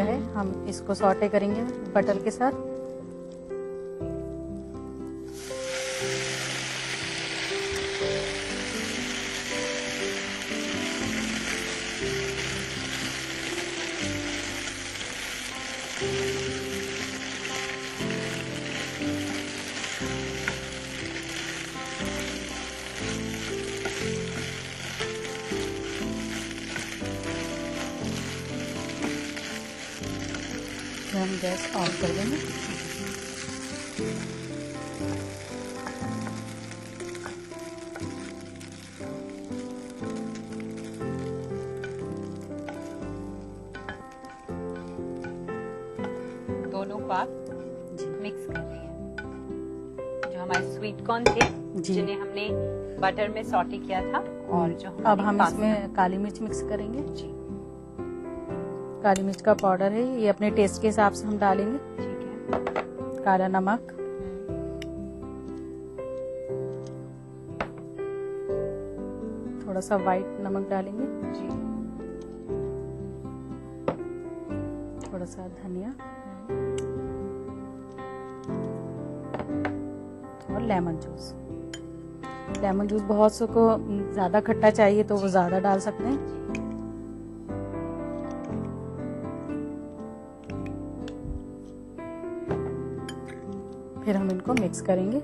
है हम इसको सॉटे करेंगे बटर के साथ। हम गैस ऑन कर देंगे। दोनों पाक मिक्स कर रही है। जो हमारे स्वीट कॉर्न थे जिन्हें हमने बटर में सॉटे किया था, और जो अब हम इसमें काली मिर्च मिक्स करेंगे। जी, काली मिर्च का पाउडर है, ये अपने टेस्ट के हिसाब से हम डालेंगे। ठीक है। काला नमक, थोड़ा सा व्हाइट नमक डालेंगे, जी, थोड़ा सा धनिया और लेमन जूस। लेमन जूस बहुत सौ को ज्यादा खट्टा चाहिए तो वो ज्यादा डाल सकते हैं। फिर हम इनको मिक्स करेंगे।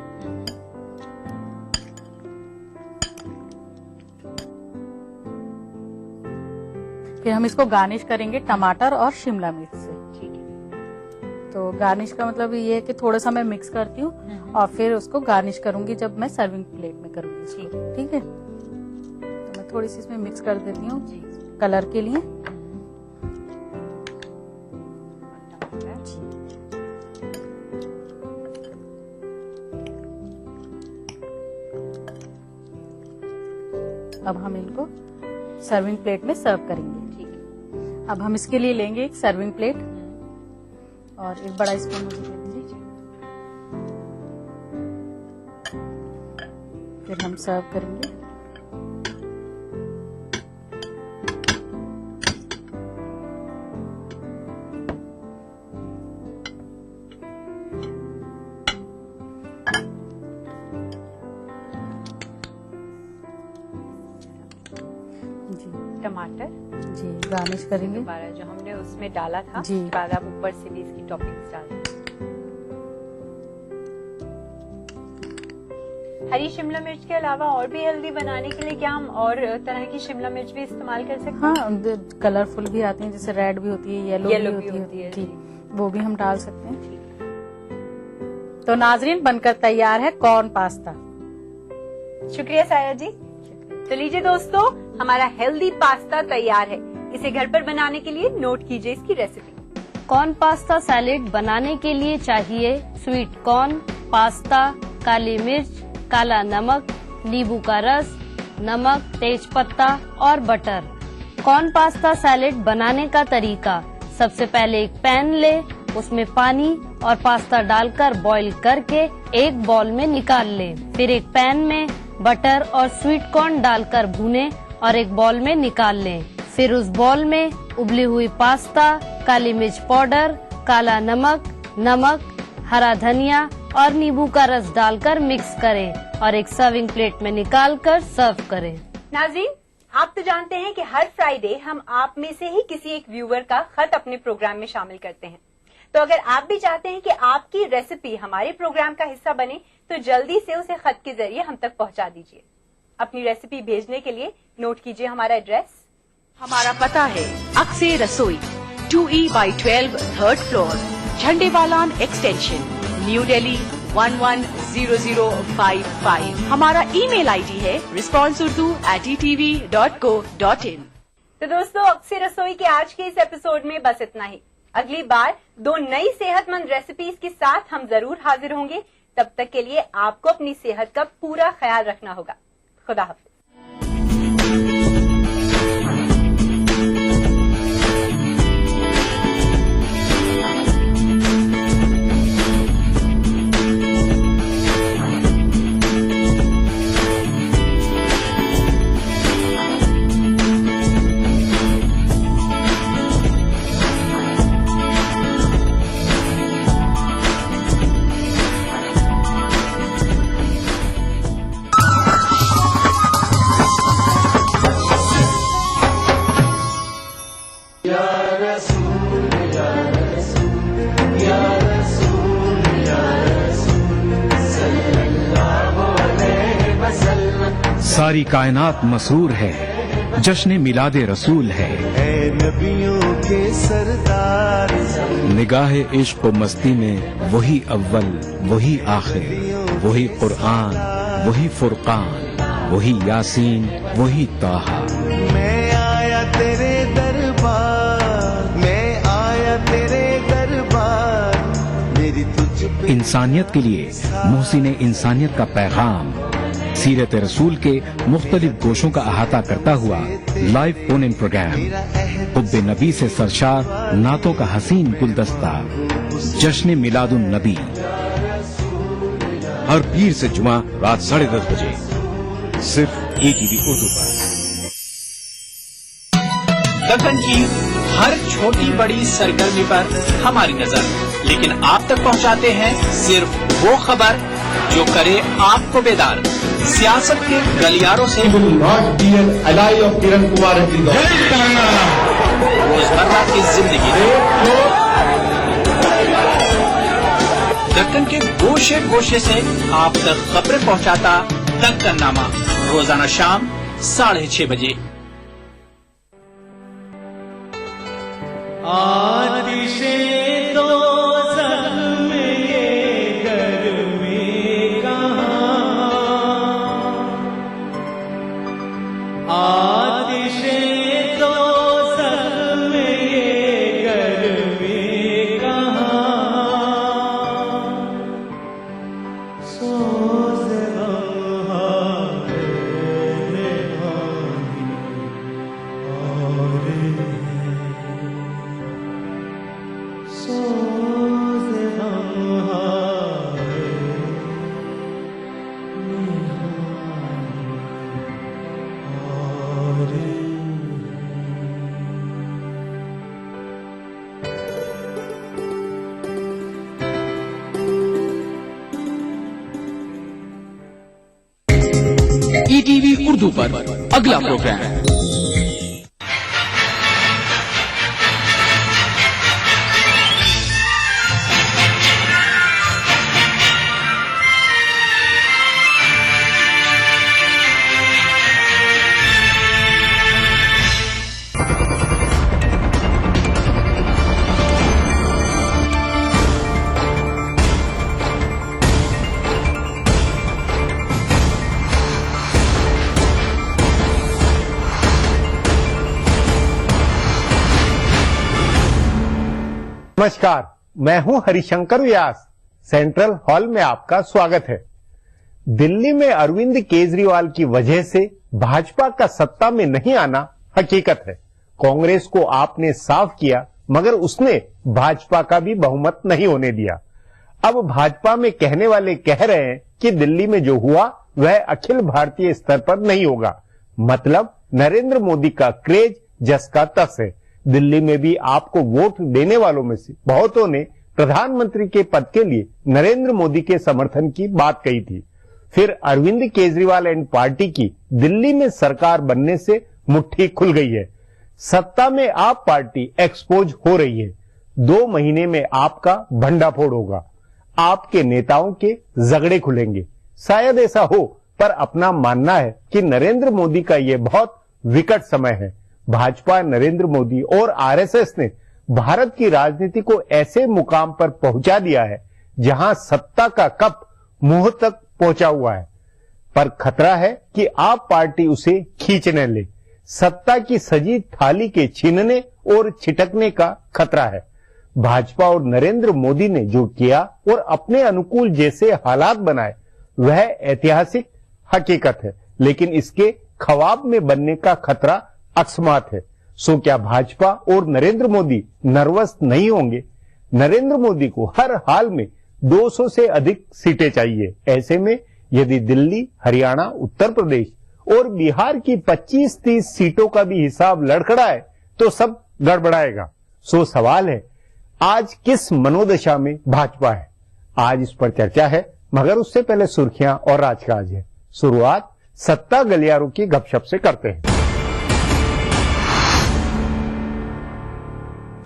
फिर हम इसको गार्निश करेंगे टमाटर और शिमला मिर्च से। ठीक है। तो गार्निश का मतलब ये है कि थोड़ा सा मैं मिक्स करती हूँ और फिर उसको गार्निश करूंगी जब मैं सर्विंग प्लेट में करूंगी इसको। ठीक है, तो मैं थोड़ी सी इसमें मिक्स कर देती हूँ कलर के लिए। अब हम इनको सर्विंग प्लेट में सर्व करेंगे। ठीक है। अब हम इसके लिए लेंगे एक सर्विंग प्लेट और एक बड़ा स्पून मुझे दे दीजिए। फिर हम सर्व करेंगे। टमाटर जी गार्निश करेंगे। दोबारा जो हमने उसमें डाला था, जी। उसके बाद आप ऊपर से भी इसकी टॉपिंग्स डाल दें। हरी शिमला मिर्च के अलावा और भी हेल्दी बनाने के लिए क्या हम और तरह की शिमला मिर्च भी इस्तेमाल कर सकते हैं? हाँ, कलरफुल भी आती हैं, जैसे रेड भी होती है, येलो भी होती है। जी, वो भी हम डाल सकते हैं। तो नाजरीन, बनकर तैयार है कॉर्न पास्ता। शुक्रिया साया जी। तो लीजिए दोस्तों, हमारा हेल्दी पास्ता तैयार है। इसे घर पर बनाने के लिए नोट कीजिए इसकी रेसिपी। कॉर्न पास्ता सैलेड बनाने के लिए चाहिए स्वीट कॉर्न, पास्ता, काली मिर्च, काला नमक, नींबू का रस, नमक, तेज पत्ता और बटर। कॉर्न पास्ता सैलेड बनाने का तरीका: सबसे पहले एक पैन ले, उसमें पानी और पास्ता डालकर बॉईल करके एक बाउल में निकाल ले। फिर एक पैन में बटर और स्वीट कॉर्न डालकर भूने और एक बाउल में निकाल लें। फिर उस बाउल में उबली हुई पास्ता, काली मिर्च पाउडर, काला नमक, हरा धनिया और नींबू का रस डालकर मिक्स करें और एक सर्विंग प्लेट में निकालकर सर्व करें। नाज़रीन, आप तो जानते हैं कि हर फ्राइडे हम आप में से ही किसी एक व्यूअर का खत अपने प्रोग्राम में शामिल करते हैं। तो अगर आप भी चाहते हैं कि आपकी रेसिपी हमारे प्रोग्राम का हिस्सा बने, तो जल्दी से उसे खत के जरिए हम तक पहुंचा दीजिए। अपनी रेसिपी भेजने के लिए नोट कीजिए हमारा एड्रेस। हमारा पता है अक्से रसोई, 2E/12 3rd floor, Jhandewalan extension, new Delhi 110055। हमारा ईमेल आईडी है responseurdu@etv.co.in। तो दोस्तों, अक्से रसोई के आज के इस एपिसोड में बस इतना ही। अगली बार 2 नई सेहतमंद रेसिपीज के साथ हम जरूर हाजिर होंगे। तब तक के लिए आपको अपनी सेहत का पूरा ख्याल रखना होगा। खुदा हाफिज। सारी कायनात मसरूर है, जश्न मिलादे रसूल है। नबियों के सरदार निगाहे इश्क व मस्ती में वही अव्वल वही आखिर, वही कुरआन वही फुरकान, वही यासीन वही ताहा। मैं आया तेरे दरबार, मैं आया तेरे दरबार, मेरी तुझ पे इंसानियत के लिए मोहसिन इंसानियत का पैगाम सीरत रसूल के मुख्तलिफ गोशों का अहाता करता हुआ लाइव फोन इन प्रोग्राम, हुब्बे नबी से सरशार नातों का हसीन गुलदस्ता, जश्न मिलादुन नबी, हर पीर से जुमा रात 10:30 बजे सिर्फ ETV उर्दू पर। दक्कन की हर छोटी बड़ी सरगर्मी पर हमारी नजर, लेकिन आप तक पहुंचाते हैं सिर्फ वो खबर जो करे आपको बेदार। सियासत के गलियारों से रोजमर्रा की जिंदगी, दक्कन के गोशे गोशे से आप तक खबरें पहुंचाता दक्कन नामा, रोजाना शाम 6:30 बजे। आतिशें दोज़ख में ये गर्मी कहाँ, आतिशें दोज़ख में ये गर्मी कहाँ, सोज़ गम हारे निहानी और सोज़ गम हारे ETV उर्दू पर अगला प्रोग्राम। नमस्कार, मैं हूं हरिशंकर व्यास। सेंट्रल हॉल में आपका स्वागत है। दिल्ली में अरविंद केजरीवाल की वजह से भाजपा का सत्ता में नहीं आना हकीकत है। कांग्रेस को आपने साफ किया, मगर उसने भाजपा का भी बहुमत नहीं होने दिया। अब भाजपा में कहने वाले कह रहे हैं कि दिल्ली में जो हुआ वह अखिल भारतीय स्तर पर नहीं होगा। मतलब नरेंद्र मोदी का क्रेज जस का तस है। दिल्ली में भी आपको वोट देने वालों में से बहुतों ने प्रधानमंत्री के पद के लिए नरेंद्र मोदी के समर्थन की बात कही थी। फिर अरविंद केजरीवाल एंड पार्टी की दिल्ली में सरकार बनने से मुट्ठी खुल गई है। सत्ता में आप पार्टी एक्सपोज हो रही है। 2 महीने में आपका भंडाफोड़ होगा, आपके नेताओं के झगड़े खुलेंगे। शायद ऐसा हो, पर अपना मानना है कि नरेंद्र मोदी का यह बहुत विकट समय है। भाजपा, नरेंद्र मोदी और आरएसएस ने भारत की राजनीति को ऐसे मुकाम पर पहुंचा दिया है जहां सत्ता का कप मुंह तक पहुंचा हुआ है। पर खतरा है कि आप पार्टी उसे खींचने ले। सत्ता की सजी थाली के छीनने और छिटकने का खतरा है। भाजपा और नरेंद्र मोदी ने जो किया और अपने अनुकूल जैसे हालात बनाए वह ऐतिहासिक हकीकत है, लेकिन इसके ख्वाब में बनने का खतरा अकस्मात है। सो क्या भाजपा और नरेंद्र मोदी नर्वस नहीं होंगे? नरेंद्र मोदी को हर हाल में 200 से अधिक सीटें चाहिए। ऐसे में यदि दिल्ली, हरियाणा, उत्तर प्रदेश और बिहार की 25-30 सीटों का भी हिसाब लड़खड़ाए तो सब गड़बड़ाएगा। सो सवाल है, आज किस मनोदशा में भाजपा है? आज इस पर चर्चा है, मगर उससे पहले सुर्खियां और राजकाज है। शुरुआत सत्ता गलियारों की गपशप से करते हैं।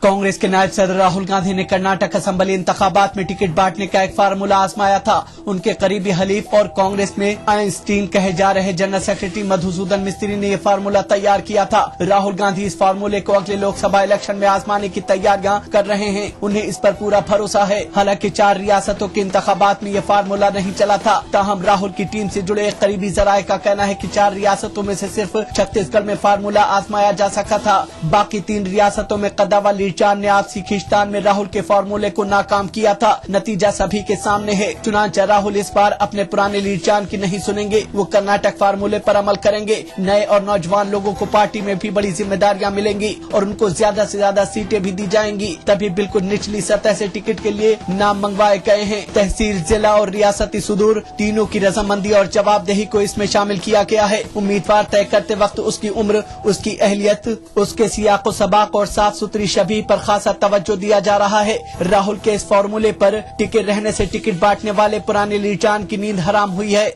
कांग्रेस के नायब सदर राहुल गांधी ने कर्नाटक असेंबली इंतखाबात में टिकट बांटने का एक फार्मूला आजमाया था। उनके करीबी हलीफ और कांग्रेस में आइंस्टीन कहे जा रहे जनरल सेक्रेटरी मधुसूदन मिस्त्री ने यह फार्मूला तैयार किया था। राहुल गांधी इस फार्मूले को अगले लोकसभा इलेक्शन में आजमाने की तैयारियां कर रहे हैं। उन्हें इस पर पूरा भरोसा है। हालांकि 4 रियासतों के इंतखाबात में यह फार्मूला नहीं चला था। ताहम राहुल की टीम से जुड़े एक करीबी जराये का कहना है कि 4 रियासतों में से सिर्फ छत्तीसगढ़ में फार्मूला आजमाया जा सका था। बाकी 3 रियासतों में कदावा, लीचान ने आपसी खींचतान में राहुल के फार्मूले को नाकाम किया था। नतीजा सभी के सामने है। चुनांचे राहुल इस बार अपने पुराने लीचान की नहीं सुनेंगे। वो कर्नाटक फार्मूले पर अमल करेंगे। नए और नौजवान लोगों को पार्टी में भी बड़ी जिम्मेदारियां मिलेंगी और उनको ज्यादा से ज्यादा सीटें भी दी जाएंगी। तभी बिल्कुल निचली सतह से टिकट के लिए नाम मंगवाए गए हैं। तहसील, जिला और रियासती सुदूर तीनों की रजामंदी और जवाबदेही को इसमें शामिल किया गया है। उम्मीदवार तय करते वक्त उसकी उम्र, उसकी अहलियत, उसके सियाको सबाक और साफ सुथरी शबीह पर खासा तवज्जो दिया जा रहा है। राहुल के इस फॉर्मूले पर टिके रहने से टिकट बांटने वाले पुराने लीचान की नींद हराम हुई है।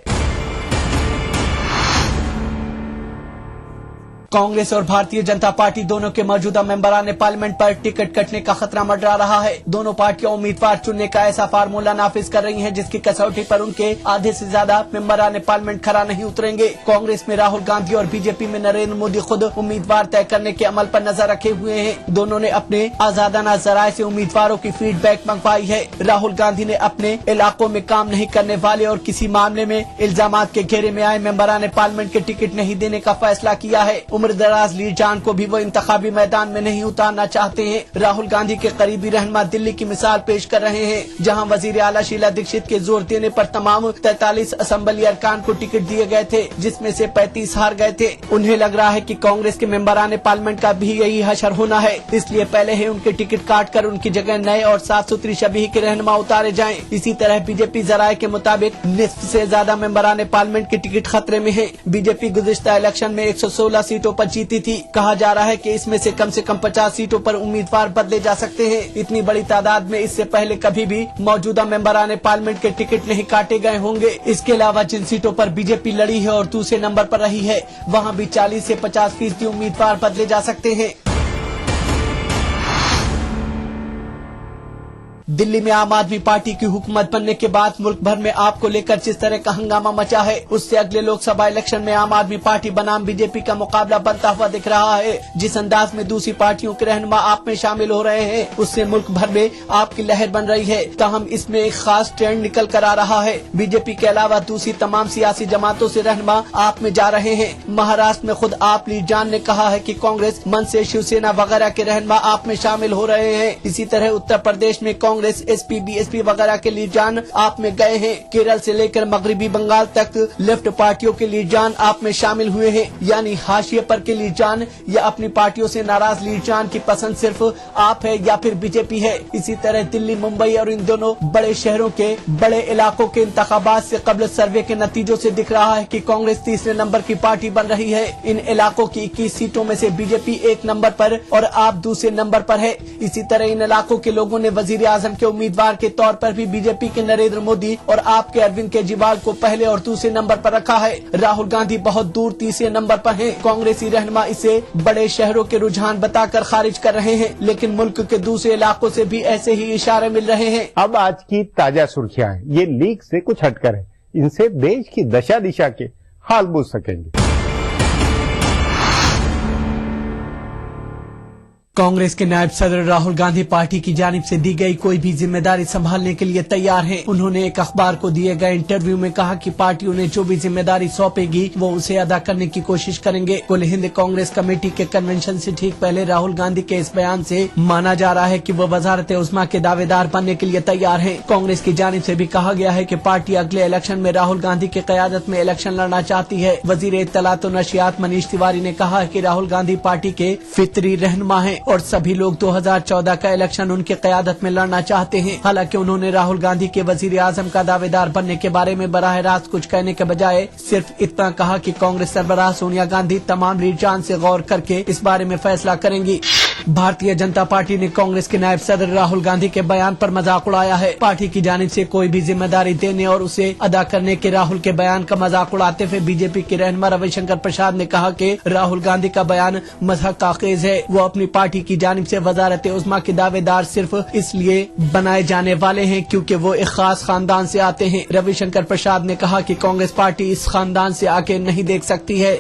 कांग्रेस और भारतीय जनता पार्टी दोनों के मौजूदा मेंबरान पार्लियामेंट पर टिकट कटने का खतरा मंडरा रहा है। दोनों पार्टियां उम्मीदवार चुनने का ऐसा फार्मूला नाफिज कर रही हैं जिसकी कसौटी पर उनके आधे से ज्यादा मेंबरान पार्लियामेंट खरा नहीं उतरेंगे। कांग्रेस में राहुल गांधी और बीजेपी में नरेंद्र मोदी खुद उम्मीदवार तय करने के अमल पर नजर रखे हुए हैं। दोनों ने अपने आजादाना जराये से उम्मीदवारों की फीडबैक मंगवाई है। राहुल गांधी ने अपने इलाकों में काम नहीं करने वाले और किसी मामले में इल्जामात के घेरे में आए मेंबरान पार्लियामेंट के टिकट नहीं देने का फैसला किया है। उम्र दराज लीचान को भी वो इंतखाबी मैदान में नहीं उतारना चाहते हैं। राहुल गांधी के करीबी रहनुमा दिल्ली की मिसाल पेश कर रहे हैं, जहां वजीर आला शीला दीक्षित के जोर देने पर तमाम 43 असेंबली अरकान को टिकट दिए गए थे, जिसमें से 35 हार गए थे। उन्हें लग रहा है कि कांग्रेस के मेंबरान पार्लियामेंट का भी यही हशर होना है, इसलिए पहले ही उनके टिकट काट कर उनकी जगह नए और साफ सुथरी शबीह के रहनुमा उतारे जाएं। इसी तरह बीजेपी जराये के मुताबिक निस्फ से ज्यादा मेंबरान पार्लियामेंट के टिकट खतरे में है। बीजेपी गुज़िश्ता इलेक्शन में 116 सीटों पर जीती थी। कहा जा रहा है कि इसमें से कम 50 सीटों पर उम्मीदवार बदले जा सकते हैं। इतनी बड़ी तादाद में इससे पहले कभी भी मौजूदा मेंबरान पार्लियामेंट के टिकट नहीं काटे गए होंगे। इसके अलावा जिन सीटों पर बीजेपी लड़ी है और दूसरे नंबर पर रही है, वहां भी 40 से 50% उम्मीदवार बदले जा सकते हैं। दिल्ली में आम आदमी पार्टी की हुकूमत बनने के बाद मुल्क भर में आप को लेकर जिस तरह का हंगामा मचा है, उससे अगले लोकसभा इलेक्शन में आम आदमी पार्टी बनाम बीजेपी का मुकाबला बनता हुआ दिख रहा है। जिस अंदाज में दूसरी पार्टियों के रहनुमा आप में शामिल हो रहे हैं, उससे मुल्क भर में आपकी लहर बन रही है। ताहम इसमें एक खास ट्रेंड निकल कर आ रहा है। बीजेपी के अलावा दूसरी तमाम सियासी जमातों से रहनुमा आप में जा रहे हैं। महाराष्ट्र में खुद आप लीजान ने कहा है कि कांग्रेस, मनसे, शिवसेना वगैरह के रहनुमा आप में शामिल हो रहे हैं। इसी तरह उत्तर प्रदेश में कांग्रेस, एसपी, बीएसपी वगैरह के लीजान आप में गए हैं। केरल से लेकर मगरबी बंगाल तक लेफ्ट पार्टियों के लीजान आप में शामिल हुए हैं। यानी हाशिए पर के लीजान या अपनी पार्टियों से नाराज लीजान की पसंद सिर्फ आप है या फिर बीजेपी है। इसी तरह दिल्ली, मुंबई और इन दोनों बड़े शहरों के बड़े इलाकों के इंतखाबात से कबल सर्वे के नतीजों से दिख रहा है कि कांग्रेस तीसरे नंबर की पार्टी बन रही है। इन इलाकों की 21 सीटों में से बीजेपी 1 नंबर पर और आप दूसरे नंबर पर है। इसी तरह इन इलाकों के लोगों ने वजीर आजम के उम्मीदवार के तौर पर भी बीजेपी के नरेंद्र मोदी और आपके अरविंद केजरीवाल को पहले और दूसरे नंबर पर रखा है। राहुल गांधी बहुत दूर तीसरे नंबर पर हैं। कांग्रेसी रहनुमा इसे बड़े शहरों के रुझान बताकर खारिज कर रहे हैं, लेकिन मुल्क के दूसरे इलाकों से भी ऐसे ही इशारे मिल रहे हैं। अब आज की ताजा सुर्खियां हैं। ये लीक से कुछ हटकर है। इनसे देश की दशा दिशा के हाल बूझ सकेंगे। कांग्रेस के नायब सदर राहुल गांधी पार्टी की जानिब से दी गई कोई भी जिम्मेदारी संभालने के लिए तैयार हैं। उन्होंने एक अखबार को दिए गए इंटरव्यू में कहा कि पार्टी उन्हें जो भी जिम्मेदारी सौंपेगी वो उसे अदा करने की कोशिश करेंगे। कुल हिंद कांग्रेस कमेटी के कन्वेंशन से ठीक पहले राहुल गांधी के इस बयान से माना जा रहा है कि वो वजारत उस्मा के दावेदार बनने के लिए तैयार है। कांग्रेस की जानिब से भी कहा गया है कि पार्टी अगले इलेक्शन में राहुल गांधी की क़यादत में इलेक्शन लड़ना चाहती है। वजीर इत्तलात और नशियात मनीष तिवारी ने कहा कि राहुल गांधी पार्टी के फितरी रहनुमा है और सभी लोग 2014 का इलेक्शन उनकी क़यादत में लड़ना चाहते हैं। हालांकि उन्होंने राहुल गांधी के वजीर आजम का दावेदार बनने के बारे में बराह रास्त कुछ कहने के बजाय सिर्फ इतना कहा कि कांग्रेस सरबराह सोनिया गांधी तमाम लीजान से गौर करके इस बारे में फैसला करेंगी। भारतीय जनता पार्टी ने कांग्रेस के नायब सदर राहुल गांधी के बयान पर मजाक उड़ाया है। पार्टी की जानिब से कोई भी जिम्मेदारी देने और उसे अदा करने के राहुल के बयान का मजाक उड़ाते हुए बीजेपी के रहनुमा रविशंकर प्रसाद ने कहा कि राहुल गांधी का बयान मज़हक का खेज है। वो अपनी पार्टी की जानिब से वजारत उज़्मा के दावेदार सिर्फ इसलिए बनाए जाने वाले हैं क्योंकि वो एक खास खानदान से आते हैं। रविशंकर प्रसाद ने कहा कि कांग्रेस पार्टी इस खानदान से आके नहीं देख सकती है।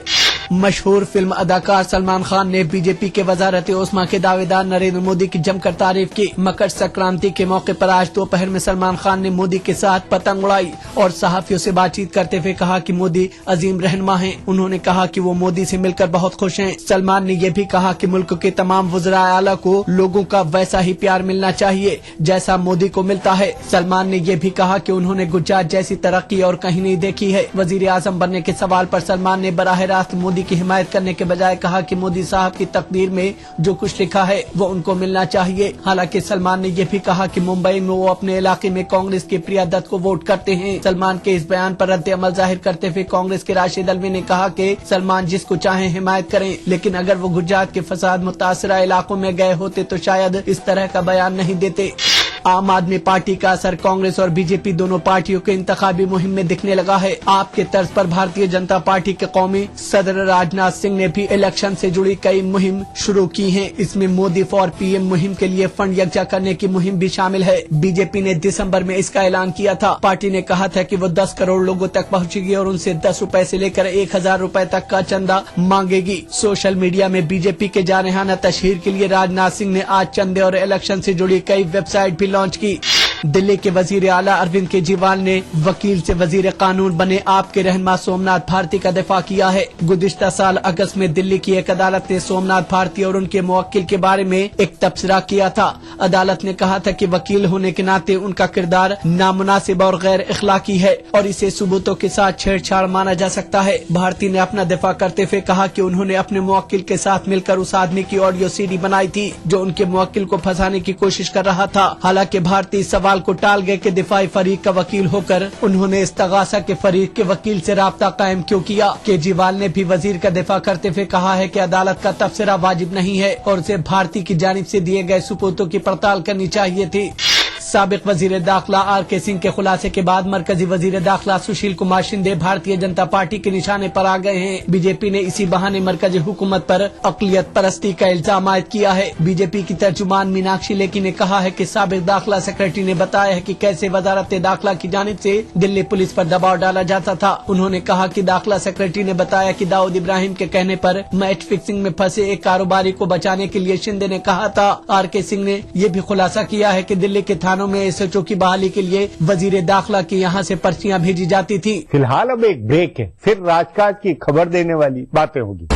मशहूर फिल्म अदाकार सलमान खान ने बीजेपी के वजारत उज़्मा के दावेदार नरेंद्र मोदी की जमकर तारीफ की। मकर संक्रांति के मौके पर आज दोपहर में सलमान खान ने मोदी के साथ पतंग उड़ाई और सहाफियों से बातचीत करते हुए कहा कि मोदी अजीम रहनुमा हैं। उन्होंने कहा कि वो मोदी से मिलकर बहुत खुश हैं। सलमान ने यह भी कहा कि मुल्क के तमाम वज़रा आला को लोगों का वैसा ही प्यार मिलना चाहिए जैसा मोदी को मिलता है। सलमान ने यह भी कहा कि उन्होंने गुजरात जैसी तरक्की और कहीं नहीं देखी है। वजीर आजम बनने के सवाल पर सलमान ने बराह रास्त मोदी की हिमायत करने के बजाय कहा कि मोदी साहब की तकदीर में जो कुछ लिखा है वो उनको मिलना चाहिए। हालांकि सलमान ने यह भी कहा कि मुंबई में वो अपने इलाके में कांग्रेस के प्रिया दत्त को वोट करते हैं। सलमान के इस बयान पर रद्द अमल जाहिर करते हुए कांग्रेस के राशिद अलवी ने कहा कि सलमान जिसको चाहे हिमायत करें, लेकिन अगर वो गुजरात के फसाद मुतासरा इलाकों में गए होते तो शायद इस तरह का बयान नहीं देते। आम आदमी पार्टी का असर कांग्रेस और बीजेपी दोनों पार्टियों के इंतखाबी मुहिम में दिखने लगा है। आपके तर्ज पर भारतीय जनता पार्टी के कौमी सदर राजनाथ सिंह ने भी इलेक्शन से जुड़ी कई मुहिम शुरू की हैं। इसमें मोदी फॉर पीएम मुहिम के लिए फंड यकजा करने की मुहिम भी शामिल है। बीजेपी ने दिसंबर में इसका ऐलान किया था। पार्टी ने कहा था कि वो 10 करोड़ लोगों तक पहुंचेगी और उनसे 10 रुपए से लेकर 1000 रुपए तक का चंदा मांगेगी। सोशल मीडिया में बीजेपी के जारहाना तशहीर के लिए राजनाथ सिंह ने आज चंदे और इलेक्शन से जुड़ी कई वेबसाइट भी लॉन्च की। दिल्ली के वजीर आला अरविंद केजरीवाल ने वकील से वजीर कानून बने आपके रहनुमा सोमनाथ भारती का दिफा किया है। गुज़िश्ता साल अगस्त में दिल्ली की एक अदालत ने सोमनाथ भारती और उनके मुवक्किल के बारे में एक तबसरा किया था। अदालत ने कहा था कि वकील होने के नाते उनका किरदार नामुनासिब और गैर इखलाकी है और इसे सबूतों के साथ छेड़छाड़ माना जा सकता है। भारती ने अपना दिफा करते हुए कहा कि उन्होंने अपने मुवक्किल के साथ मिलकर उस आदमी की ऑडियो सीडी बनाई थी जो उनके मुवक्किल को फंसाने की कोशिश कर रहा था। हालांकि भारती सवाल को टाल गए कि दिफाई फरीक का वकील होकर उन्होंने इस्तगासा के फरीक के वकील से राब्ता कायम क्यों किया। केजरीवाल ने भी वजीर का दिफा करते हुए कहा है कि अदालत का तबसरा वाजिब नहीं है और उसे भारती की जानिब से दिए गए सबूतों की पड़ताल करनी चाहिए थी। साबिक वजीर दाखिला आर.के. सिंह के खुलासे के बाद मरकजी वजीर दाखिला सुशील कुमार शिंदे भारतीय जनता पार्टी के निशाने पर आ गए हैं। बीजेपी ने इसी बहाने मरकजी हुकूमत पर अक़लियत परस्ती का इल्जाम आयद किया है। बीजेपी की तर्जुमान मीनाक्षी लेखी ने कहा है कि साबिक दाखिला सेक्रेटरी ने बताया है कि कैसे वजारत दाखिला की जानिब से दिल्ली पुलिस पर दबाव डाला जाता था। उन्होंने कहा कि दाखिला सेक्रेटरी ने बताया कि दाऊद इब्राहिम के कहने पर मैच फिक्सिंग में फंसे एक कारोबारी को बचाने के लिए शिंदे ने कहा था। आर.के. सिंह ने यह भी खुलासा किया है कि दिल्ली के थानों में एसएचओ की बहाली के लिए वजीर दाखिला की यहां से पर्चियां भेजी जाती थी। फिलहाल अब एक ब्रेक है, फिर राजकाज की खबर देने वाली बातें होगी।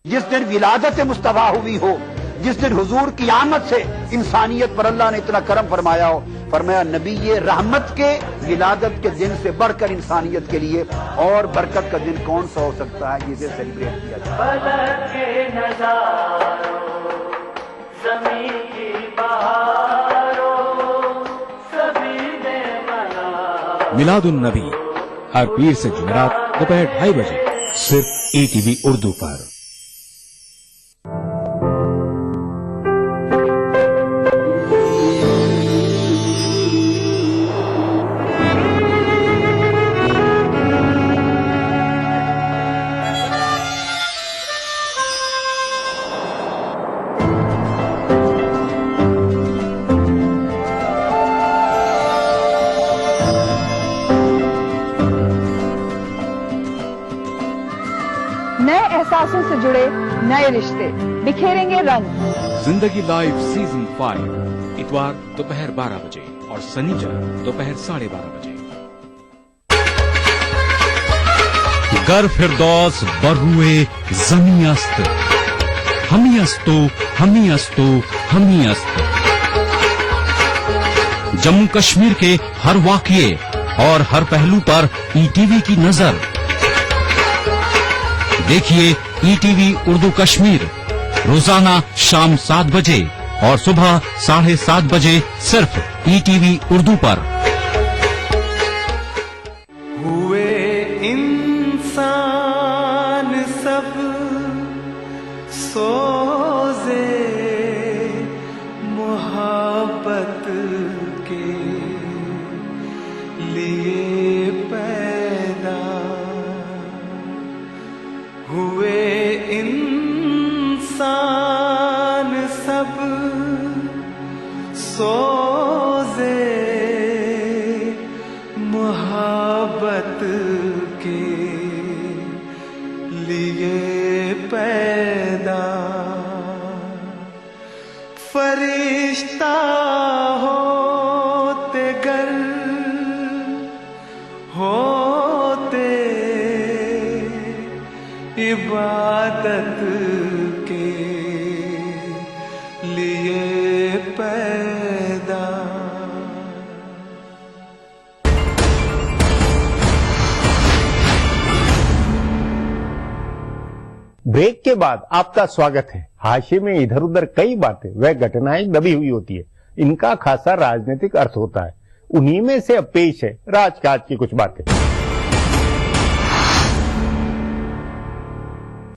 जिस दिन विलादत मुस्तफा हुई हो, जिस दिन हुजूर की आमद से इंसानियत पर अल्लाह ने इतना करम फरमाया हो, फरमाया नबी ये रहमत के विलादत के दिन से बढ़कर इंसानियत के लिए और बरकत का दिन कौन सा हो सकता है जिसे सेलिब्रेट किया जाए। मिलादुन नबी हर पीर से जुमेरात दोपहर 2:30 बजे सिर्फ ईटीवी उर्दू पर। नए एहसासों से जुड़े नए रिश्ते बिखेरेंगे रंग। जिंदगी लाइव सीजन 5 इतवार दोपहर 12 बजे और शनिवार दोपहर 12:30 बजे। गर फिरदौस बरुए जमी अस्त हमी अस्तो हमी अस्तो हमी अस्त। जम्मू कश्मीर के हर वाकये और हर पहलू पर ईटीवी की नजर। देखिए ईटीवी उर्दू कश्मीर रोजाना शाम 7 बजे और सुबह 7:30 बजे सिर्फ ईटीवी उर्दू पर। हुए इंसान सोजे मोहब्बत के लिए पैदा हुए इंसान सब सोजे मोहब्बत के लिए पैदा फरिश्ता होते गर होते इबादत के लिए पैदा। ब्रेक के बाद आपका स्वागत है। हाशिए में इधर उधर कई बातें व घटनाएं दबी हुई होती है, इनका खासा राजनीतिक अर्थ होता है। उन्हीं में से अब पेश है राजकाज की कुछ बातें।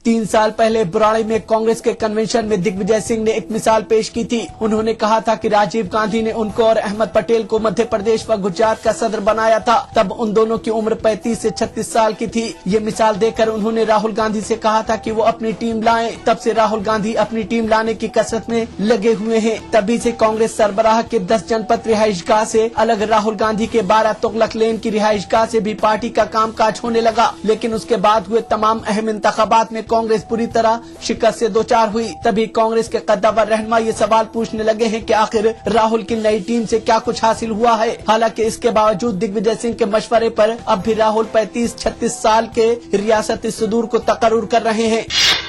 3 साल पहले बुराड़ी में कांग्रेस के कन्वेंशन में दिग्विजय सिंह ने एक मिसाल पेश की थी। उन्होंने कहा था कि राजीव गांधी ने उनको और अहमद पटेल को मध्य प्रदेश व गुजरात का सदर बनाया था। तब उन दोनों की उम्र 35 से 36 साल की थी। ये मिसाल देकर उन्होंने राहुल गांधी से कहा था कि वो अपनी टीम लाएं। तब से राहुल गांधी अपनी टीम लाने की कसरत में लगे हुए हैं। तभी से कांग्रेस सरबराह के 10 जनपद रिहाइशगाह से अलग राहुल गांधी के 12 तुगलक लेन की रिहाइशगाह से भी पार्टी का कामकाज होने लगा। लेकिन उसके बाद हुए तमाम अहम इंतखाबात में कांग्रेस पूरी तरह शिकस्त से दोचार हुई। तभी कांग्रेस के कद्दावर रहनुमा ये सवाल पूछने लगे हैं कि आखिर राहुल की नई टीम से क्या कुछ हासिल हुआ है। हालांकि इसके बावजूद दिग्विजय सिंह के मशवरे पर अब भी राहुल 35-36 साल के रियासती सुदूर को तकर्रुर कर रहे हैं।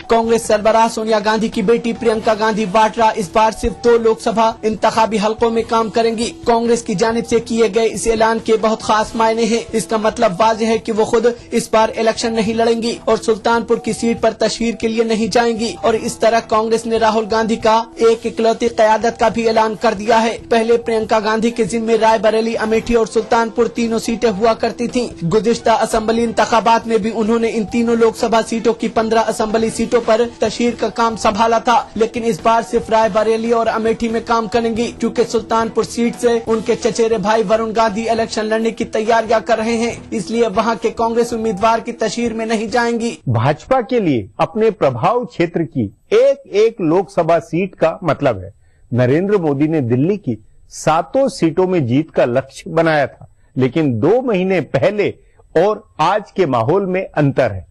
कांग्रेस सरबराह सोनिया गांधी की बेटी प्रियंका गांधी वाड्रा इस बार सिर्फ 2 लोकसभा इंतखाबी हलकों में काम करेंगी। कांग्रेस की जानिब से किए गए इस ऐलान के बहुत खास मायने हैं। इसका मतलब वाज़ेह है कि वो खुद इस बार इलेक्शन नहीं लड़ेंगी और सुल्तानपुर की सीट पर तशहीर के लिए नहीं जाएंगी। और इस तरह कांग्रेस ने राहुल गांधी का एक इकलौती क़यादत का भी ऐलान कर दिया है। पहले प्रियंका गांधी के जिम्मे रायबरेली, अमेठी और सुल्तानपुर तीनों सीटें हुआ करती थीं। गुज़िश्ता असेंबली इंतखाबात में भी उन्होंने इन तीनों लोकसभा सीटों की 15 असेंबली सीटों पर तशहीर का काम संभाला था। लेकिन इस बार सिर्फ रायबरेली और अमेठी में काम करेंगी, क्योंकि सुल्तानपुर सीट से उनके चचेरे भाई वरुण गांधी इलेक्शन लड़ने की तैयारियां कर रहे हैं। इसलिए वहां के कांग्रेस उम्मीदवार की तशहीर में नहीं जाएंगी। भाजपा के लिए अपने प्रभाव क्षेत्र की एक लोकसभा सीट का मतलब है। नरेंद्र मोदी ने दिल्ली की 7 सीटों में जीत का लक्ष्य बनाया था, लेकिन 2 महीने पहले और आज के माहौल में अंतर है।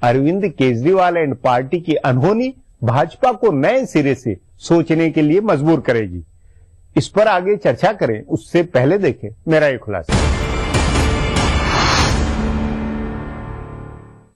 अरविंद केजरीवाल एंड पार्टी की अनहोनी भाजपा को नए सिरे से सोचने के लिए मजबूर करेगी। इस पर आगे चर्चा करें, उससे पहले देखें मेरा ये खुलासा।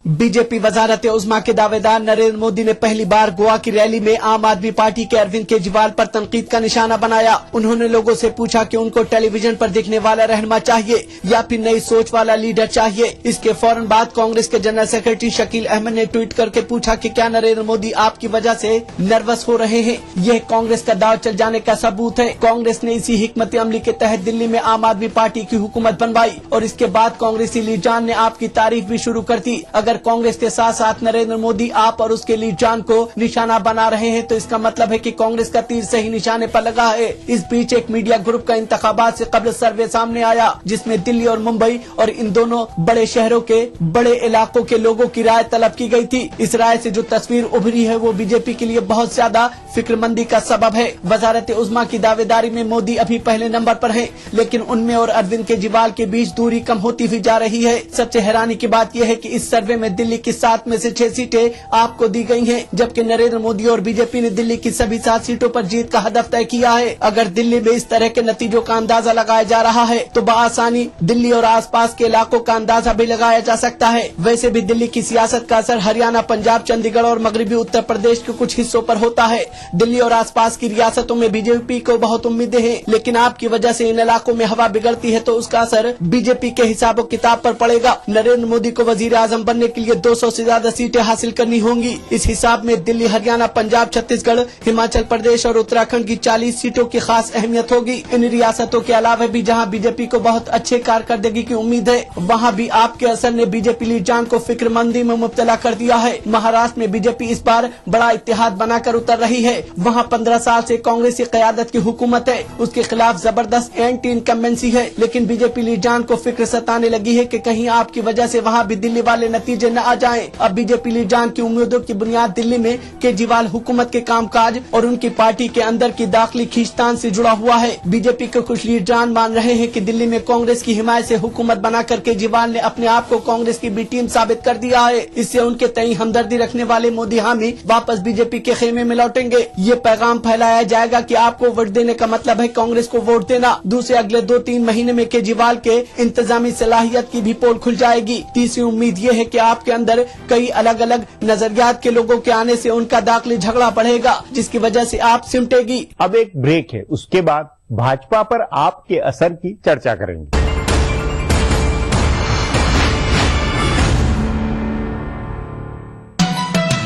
बीजेपी वजारत उज़्मा के दावेदार नरेंद्र मोदी ने पहली बार गोवा की रैली में आम आदमी पार्टी के अरविंद केजरीवाल पर तनकीद का निशाना बनाया। उन्होंने लोगों से पूछा कि उनको टेलीविजन पर दिखने वाला रहनुमा चाहिए या फिर नई सोच वाला लीडर चाहिए। इसके फौरन बाद कांग्रेस के जनरल सेक्रेटरी शकील अहमद ने ट्वीट करके पूछा कि क्या नरेंद्र मोदी आपकी वजह से नर्वस हो रहे हैं। यह कांग्रेस का दाव चल जाने का सबूत है। कांग्रेस ने इसी हिकमत अमली के तहत दिल्ली में आम आदमी पार्टी की हुकूमत बनवाई और इसके बाद कांग्रेसी लीडर ने आपकी तारीफ भी शुरू कर दी। अगर कांग्रेस के साथ साथ नरेंद्र मोदी आप और उसके लीडर को निशाना बना रहे हैं तो इसका मतलब है कि कांग्रेस का तीर सही निशाने पर लगा है। इस बीच एक मीडिया ग्रुप का इंतखाबात से कबल सर्वे सामने आया, जिसमें दिल्ली और मुंबई और इन दोनों बड़े शहरों के बड़े इलाकों के लोगों की राय तलब की गई थी। इस राय से जो तस्वीर उभरी है वो बीजेपी के लिए बहुत ज्यादा फिक्रमंदी का सबब है। वजारत उज़्मा की दावेदारी में मोदी अभी पहले नंबर पर है, लेकिन उनमें और अरविंद केजरीवाल के बीच दूरी कम होती हुई जा रही है। सबसे हैरानी की बात यह है कि इस सर्वे में दिल्ली की 7 में से 6 सीटें आपको दी गई हैं, जबकि नरेंद्र मोदी और बीजेपी ने दिल्ली की सभी 7 सीटों पर जीत का हदफ तय किया है। अगर दिल्ली में इस तरह के नतीजों का अंदाजा लगाया जा रहा है तो बआसानी दिल्ली और आसपास के इलाकों का अंदाजा भी लगाया जा सकता है। वैसे भी दिल्ली की सियासत का असर हरियाणा, पंजाब, चंडीगढ़ और मगरबी उत्तर प्रदेश के कुछ हिस्सों पर होता है। दिल्ली और आसपास की रियासतों में बीजेपी को बहुत उम्मीदें हैं, लेकिन आपकी वजह से इन इलाकों में हवा बिगड़ती है तो उसका असर बीजेपी के हिसाबो किताब पर पड़ेगा। नरेंद्र मोदी को वजीर आजम बनने के लिए 200 से ज्यादा सीटें हासिल करनी होंगी। इस हिसाब में दिल्ली, हरियाणा, पंजाब, छत्तीसगढ़, हिमाचल प्रदेश और उत्तराखंड की 40 सीटों की खास अहमियत होगी। इन रियासतों के अलावा भी जहां बीजेपी को बहुत अच्छे कारकर्दगी की उम्मीद है, वहां भी आपके असर ने बीजेपी लीड जान को फिक्रमंदी में मुब्तला कर दिया है। महाराष्ट्र में बीजेपी इस बार बड़ा इत्तेहाद बनाकर उतर रही है। वहां 15 साल से कांग्रेस की क़यादत की हुकूमत है, उसके खिलाफ जबरदस्त एंटी इनकम्बेंसी है। लेकिन बीजेपी लीड जान को फिक्र सताने लगी है कि कहीं आपकी वजह से वहां भी दिल्ली वाले नतीजे न आ जाएं। अब बीजेपी लीड जान की उम्मीदों की बुनियाद दिल्ली में केजरीवाल हुकूमत के कामकाज और उनकी पार्टी के अंदर की दाखिली खींचतान से जुड़ा हुआ है। बीजेपी के कुछ लीड जान मान रहे हैं कि दिल्ली में कांग्रेस की हिमायत से हुकूमत बनाकर केजरीवाल ने अपने आप को कांग्रेस की बी टीम साबित कर दिया है। इससे उनके तई हमदर्दी रखने वाले मोदी हामी वापस बीजेपी के खेमे में लौटेंगे। ये पैगाम फैलाया जाएगा कि आपको वोट देने का मतलब है कांग्रेस को वोट देना। दूसरे अगले 2-3 महीने में केजरीवाल के इंतजामी सलाहियत की भी पोल खुल जाएगी। तीसरी उम्मीद ये है कि आपके अंदर कई अलग अलग नजरियात के लोगों के आने से उनका दाखिली झगड़ा बढ़ेगा, जिसकी वजह से आप सिमटेगी। अब एक ब्रेक है, उसके बाद भाजपा पर आपके असर की चर्चा करेंगे।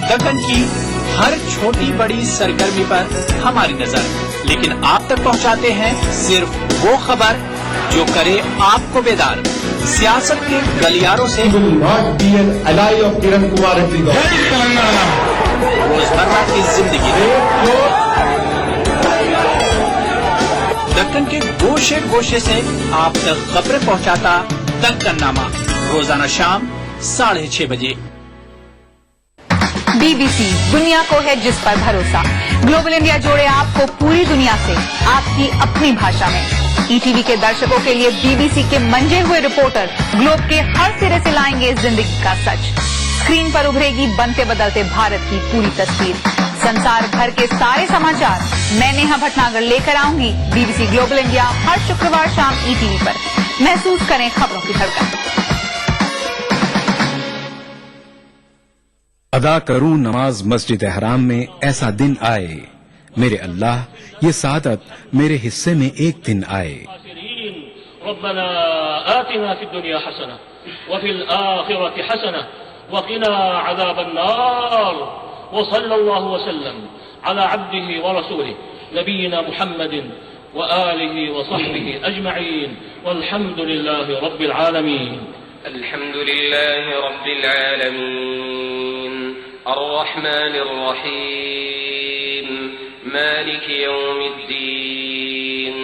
दक्कन की हर छोटी बड़ी सरगर्मी पर हमारी नजर, लेकिन आप तक पहुंचाते हैं सिर्फ वो खबर जो करे आपको बेदार। सियासत के गलियारों से रोजमर्रा की जिंदगी, दक्कन के गोशे गोशे से आप तक खबरें पहुंचाता दक्कननामा, रोजाना शाम 6:30 बजे। बीबीसी, दुनिया को है जिस पर भरोसा। ग्लोबल इंडिया जोड़े आपको पूरी दुनिया से आपकी अपनी भाषा में। ईटीवी के दर्शकों के लिए बीबीसी के मंजे हुए रिपोर्टर ग्लोब के हर सिरे से लाएंगे जिंदगी का सच। स्क्रीन पर उभरेगी बनते बदलते भारत की पूरी तस्वीर। संसार भर के सारे समाचार मैं नेहा भटनागर लेकर आऊंगी बीबीसी ग्लोबल इंडिया हर शुक्रवार शाम ईटीवी पर। महसूस करें खबरों की धड़कन। अदा करूं नमाज मस्जिद हराम में ऐसा दिन आए, मेरे अल्लाह ये सादत मेरे हिस्से में एक दिन आए। रब्बना आतिना फिद दुनिया हसना व फिल आखिरति हसना व क़िना अज़ाबन नार व सल्लल्लाहु वसल्लम अला अब्दिही व रसूलिही नबीना मुहम्मदिन व आलिही व सहबिही अजमईन वल्हम्दुलिल्लाहि रब्बिल आलमीन। अल्हम्दुलिल्लाहि रब्बिल आलमीन अर्रहमानिर रहीम मालिकि यौमिद्दीन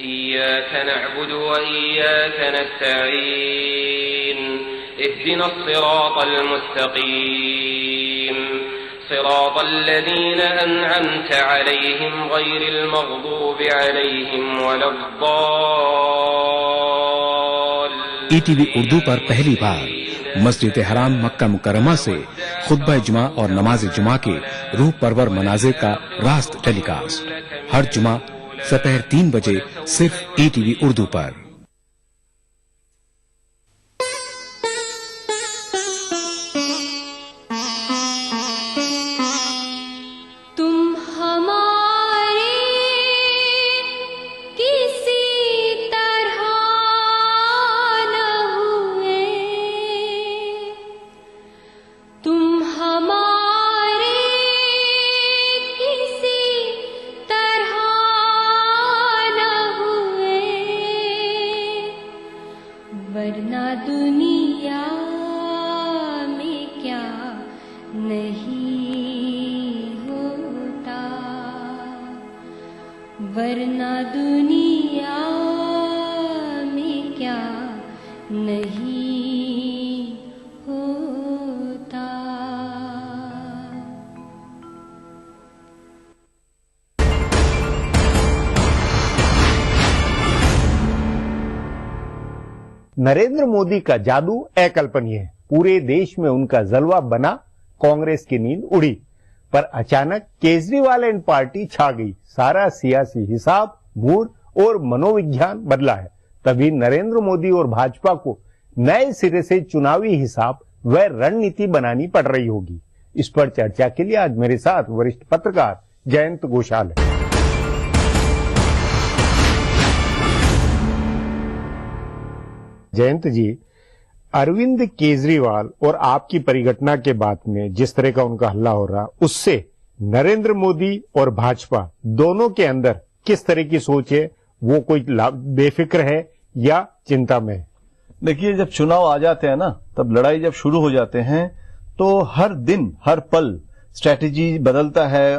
इय्याका नअबुदु व इय्याका नस्तईन इहदिनस सिरातल मुस्तकीम सिरातल लज़ीना अनअमता अलैहिम गैरिल मग़दूबि अलैहिम वलद्दाल्लीन। ईटीवी उर्दू पर पहली बार मस्जिद हराम मक्का मुकर्रमा से खुतबा जुमा और नमाज जुमा के रूह परवर मनाजिर का रास्त टेलीकास्ट हर जुमा दोपहर 3 बजे सिर्फ ईटीवी उर्दू पर। वरना दुनिया में क्या नहीं होता, वरना दुनिया में क्या नहीं होता। नरेंद्र मोदी का जादू अकल्पनीय है। पूरे देश में उनका जलवा बना, कांग्रेस की नींद उड़ी। पर अचानक केजरीवाल एंड पार्टी छा गई। सारा सियासी हिसाब, मूड और मनोविज्ञान बदला है। तभी नरेंद्र मोदी और भाजपा को नए सिरे से चुनावी हिसाब व रणनीति बनानी पड़ रही होगी। इस पर चर्चा के लिए आज मेरे साथ वरिष्ठ पत्रकार जयंत घोषाल है। जयंत जी, अरविंद केजरीवाल और आपकी परिघटना के बाद में जिस तरह का उनका हल्ला हो रहा, उससे नरेंद्र मोदी और भाजपा दोनों के अंदर किस तरह की सोच है? वो कोई बेफिक्र है या चिंता में है? देखिए, जब चुनाव आ जाते हैं ना, तब लड़ाई जब शुरू हो जाते हैं तो हर दिन हर पल स्ट्रैटेजी बदलता है